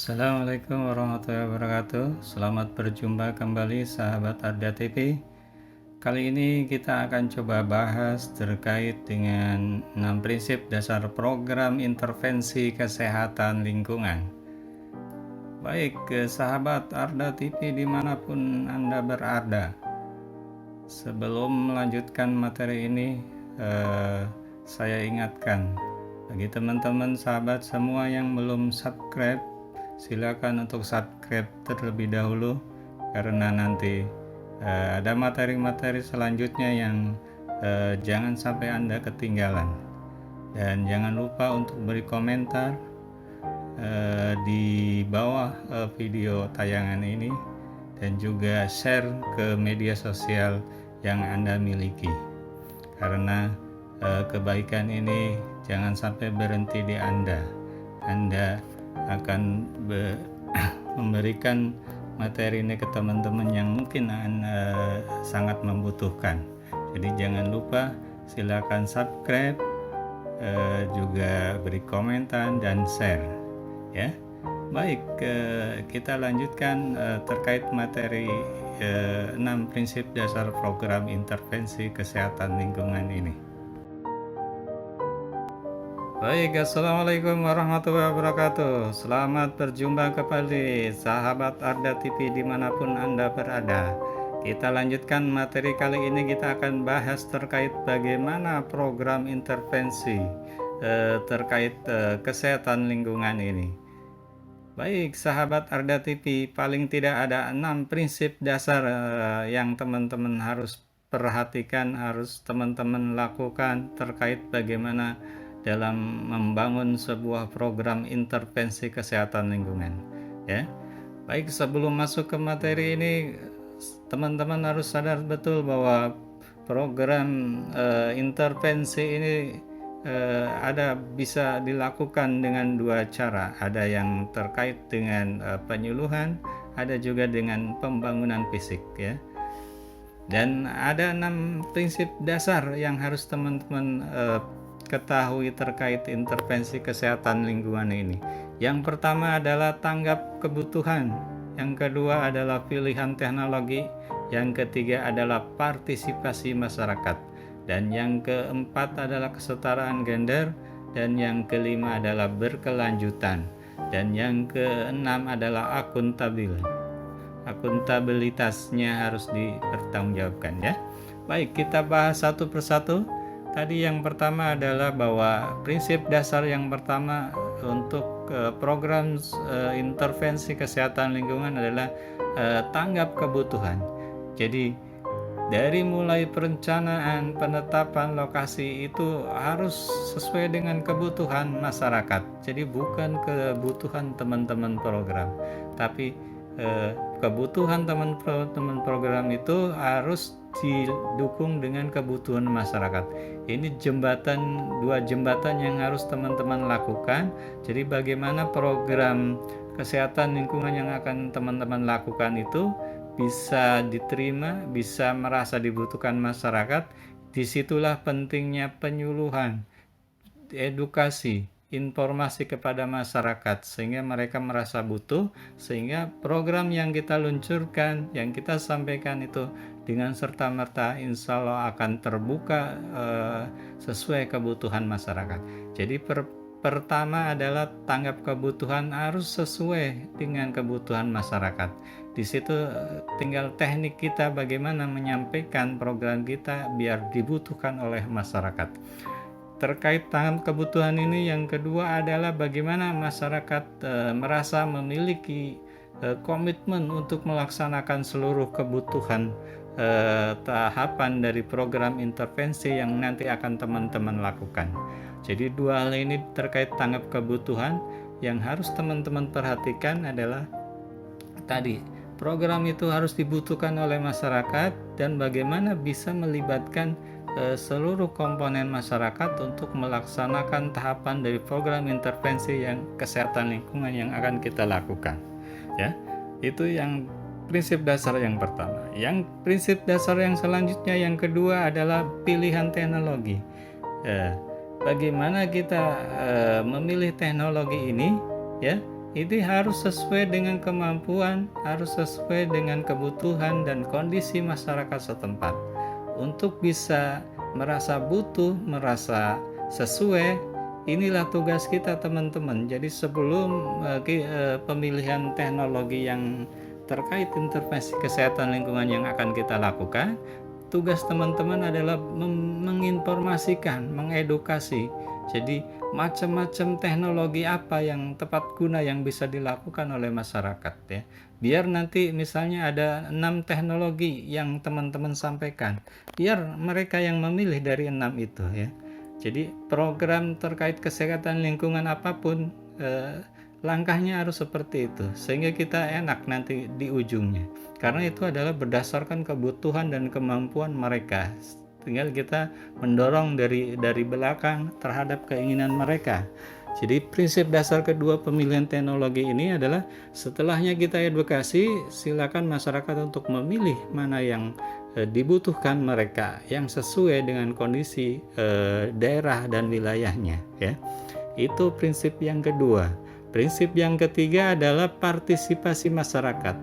Assalamualaikum warahmatullahi wabarakatuh. Selamat berjumpa kembali sahabat Arda TV. Kali ini kita akan coba bahas terkait dengan 6 prinsip dasar program intervensi kesehatan lingkungan. Baik, sahabat Arda TV dimanapun Anda berada, sebelum melanjutkan materi ini, saya ingatkan bagi teman-teman sahabat semua yang belum subscribe, silakan untuk subscribe terlebih dahulu, karena nanti ada materi-materi selanjutnya yang jangan sampai Anda ketinggalan. Dan jangan lupa untuk beri komentar di bawah video tayangan ini, dan juga share ke media sosial yang Anda miliki, karena kebaikan ini jangan sampai berhenti di Anda akan memberikan materi ini ke teman-teman yang mungkin sangat membutuhkan. Jadi jangan lupa, silakan subscribe, juga beri komentar dan share ya. Baik, kita lanjutkan terkait materi 6 prinsip dasar program intervensi kesehatan lingkungan ini. Baik, assalamualaikum warahmatullahi wabarakatuh. Selamat berjumpa kembali sahabat Arda TV dimanapun Anda berada. Kita lanjutkan materi kali ini. Kita akan bahas terkait bagaimana program intervensi terkait kesehatan lingkungan ini. Baik, sahabat Arda TV, paling tidak ada 6 prinsip dasar yang teman-teman harus perhatikan, harus teman-teman lakukan terkait bagaimana dalam membangun sebuah program intervensi kesehatan lingkungan ya. Baik, sebelum masuk ke materi ini, teman-teman harus sadar betul bahwa program intervensi ini bisa dilakukan dengan 2 cara. Ada yang terkait dengan penyuluhan, ada juga dengan pembangunan fisik ya. Dan ada 6 prinsip dasar yang harus teman-teman ketahui terkait intervensi kesehatan lingkungan ini. Yang pertama adalah tanggap kebutuhan, yang kedua adalah pilihan teknologi, yang ketiga adalah partisipasi masyarakat, dan yang keempat adalah kesetaraan gender, dan yang kelima adalah berkelanjutan, dan yang keenam adalah akuntabilitasnya harus dipertanggungjawabkan ya. Baik, kita bahas satu persatu. Tadi yang pertama adalah bahwa prinsip dasar yang pertama untuk program intervensi kesehatan lingkungan adalah tanggap kebutuhan. Jadi dari mulai perencanaan, penetapan lokasi itu harus sesuai dengan kebutuhan masyarakat. Jadi bukan kebutuhan teman-teman program, tapi kebutuhan teman-teman program itu harus didukung dengan kebutuhan masyarakat. Ini dua jembatan yang harus teman-teman lakukan. Jadi bagaimana program kesehatan lingkungan yang akan teman-teman lakukan itu bisa diterima, bisa merasa dibutuhkan masyarakat. Disitulah pentingnya penyuluhan, edukasi, informasi kepada masyarakat sehingga mereka merasa butuh, sehingga program yang kita luncurkan, yang kita sampaikan itu dengan serta-merta insya Allah akan terbuka sesuai kebutuhan masyarakat. Jadi pertama adalah tanggap kebutuhan harus sesuai dengan kebutuhan masyarakat. Di situ tinggal teknik kita bagaimana menyampaikan program kita biar dibutuhkan oleh masyarakat. Terkait tanggap kebutuhan ini, yang kedua adalah bagaimana masyarakat merasa memiliki komitmen untuk melaksanakan seluruh kebutuhan tahapan dari program intervensi yang nanti akan teman-teman lakukan. Jadi 2 hal ini terkait tanggap kebutuhan yang harus teman-teman perhatikan adalah tadi, program itu harus dibutuhkan oleh masyarakat dan bagaimana bisa melibatkan seluruh komponen masyarakat untuk melaksanakan tahapan dari program intervensi yang kesehatan lingkungan yang akan kita lakukan. Ya, itu yang prinsip dasar yang pertama. Yang prinsip dasar yang selanjutnya yang kedua adalah pilihan teknologi. Bagaimana kita memilih teknologi ini, ya? Ini harus sesuai dengan kemampuan, harus sesuai dengan kebutuhan dan kondisi masyarakat setempat. Untuk bisa merasa butuh, merasa sesuai, inilah tugas kita teman-teman. Jadi sebelum pemilihan teknologi yang terkait intervensi kesehatan lingkungan yang akan kita lakukan, tugas teman-teman adalah menginformasikan, mengedukasi. Jadi macam-macam teknologi apa yang tepat guna yang bisa dilakukan oleh masyarakat, ya. Biar nanti misalnya ada 6 teknologi yang teman-teman sampaikan, biar mereka yang memilih dari 6 itu, ya. Jadi program terkait kesehatan lingkungan apapun, langkahnya harus seperti itu sehingga kita enak nanti di ujungnya, karena itu adalah berdasarkan kebutuhan dan kemampuan mereka. Tinggal kita mendorong dari belakang terhadap keinginan mereka. Jadi prinsip dasar kedua pemilihan teknologi ini adalah setelahnya kita edukasi, silakan masyarakat untuk memilih mana yang dibutuhkan mereka, yang sesuai dengan kondisi daerah dan wilayahnya, ya. Itu prinsip yang kedua. Prinsip yang ketiga adalah partisipasi masyarakat.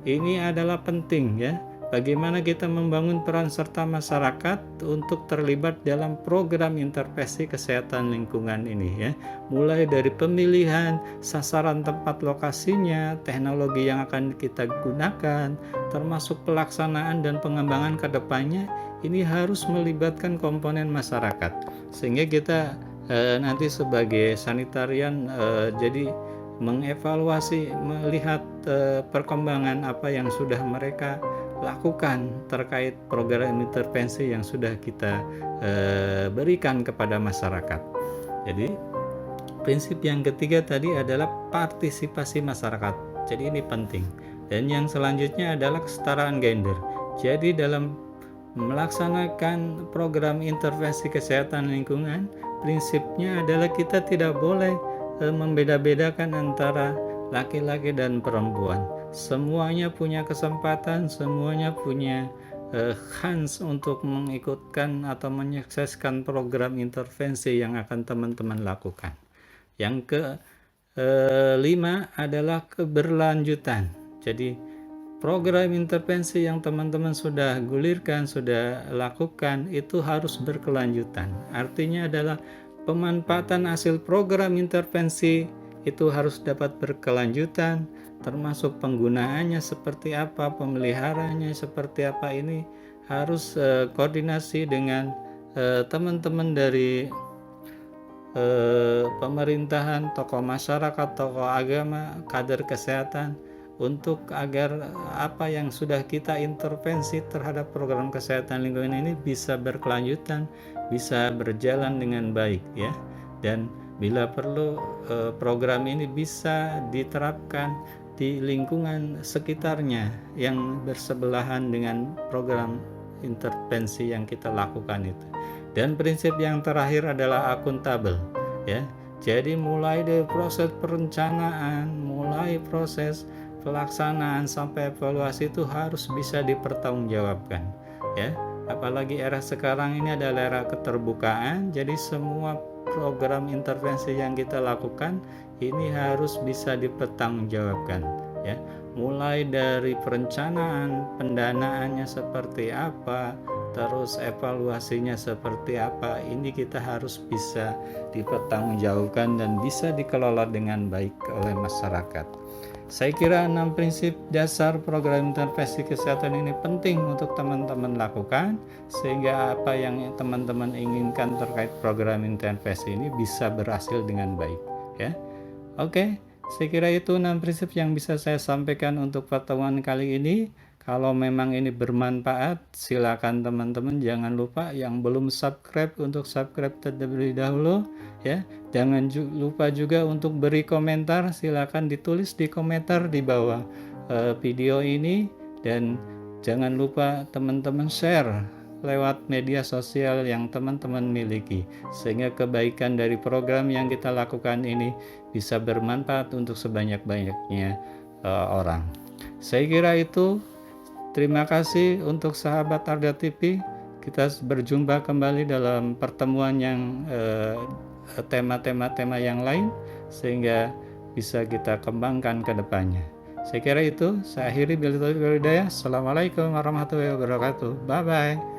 Ini adalah penting, ya. Bagaimana kita membangun peran serta masyarakat untuk terlibat dalam program intervensi kesehatan lingkungan ini, ya. Mulai dari pemilihan, sasaran tempat lokasinya, teknologi yang akan kita gunakan, termasuk pelaksanaan dan pengembangan ke depannya, ini harus melibatkan komponen masyarakat. Sehingga kita nanti sebagai sanitarian jadi mengevaluasi, melihat perkembangan apa yang sudah mereka lakukan terkait program intervensi yang sudah kita berikan kepada masyarakat. Jadi prinsip yang ketiga tadi adalah partisipasi masyarakat. Jadi ini penting. Dan yang selanjutnya adalah kesetaraan gender. Jadi dalam melaksanakan program intervensi kesehatan lingkungan, prinsipnya adalah kita tidak boleh membeda-bedakan antara laki-laki dan perempuan. Semuanya punya kesempatan, semuanya punya kans untuk mengikutkan atau menyukseskan program intervensi yang akan teman-teman lakukan. Yang kelima adalah keberlanjutan. Jadi program intervensi yang teman-teman sudah gulirkan, sudah lakukan, itu harus berkelanjutan. Artinya adalah pemanfaatan hasil program intervensi itu harus dapat berkelanjutan, termasuk penggunaannya seperti apa, pemeliharaannya seperti apa, ini harus koordinasi dengan teman-teman dari pemerintahan, tokoh masyarakat, tokoh agama, kader kesehatan, untuk agar apa yang sudah kita intervensi terhadap program kesehatan lingkungan ini bisa berkelanjutan, bisa berjalan dengan baik, ya. Dan bila perlu program ini bisa diterapkan di lingkungan sekitarnya yang bersebelahan dengan program intervensi yang kita lakukan itu. Dan prinsip yang terakhir adalah akuntabel, ya. Jadi mulai dari proses perencanaan, mulai proses pelaksanaan sampai evaluasi itu harus bisa dipertanggungjawabkan, ya. Apalagi era sekarang ini adalah era keterbukaan, jadi semua program intervensi yang kita lakukan ini harus bisa dipertanggungjawabkan, ya. Mulai dari perencanaan, pendanaannya seperti apa, terus evaluasinya seperti apa, ini kita harus bisa dipertanggungjawabkan dan bisa dikelola dengan baik oleh masyarakat. Saya kira 6 prinsip dasar program intervensi kesehatan ini penting untuk teman-teman lakukan, sehingga apa yang teman-teman inginkan terkait program intervensi ini bisa berhasil dengan baik, ya. Oke, saya kira itu 6 prinsip yang bisa saya sampaikan untuk pertemuan kali ini. Kalau memang ini bermanfaat, silakan teman-teman jangan lupa yang belum subscribe untuk subscribe terlebih dahulu, ya. Jangan lupa juga untuk beri komentar, silakan ditulis di komentar di bawah video ini, dan jangan lupa teman-teman share lewat media sosial yang teman-teman miliki, sehingga kebaikan dari program yang kita lakukan ini bisa bermanfaat untuk sebanyak-banyaknya orang. Saya kira itu. Terima kasih untuk sahabat Arda TV. Kita berjumpa kembali dalam pertemuan yang tema-tema yang lain, sehingga bisa kita kembangkan ke depannya. Saya kira itu. Saya akhiri. Assalamualaikum warahmatullahi wabarakatuh. Bye-bye.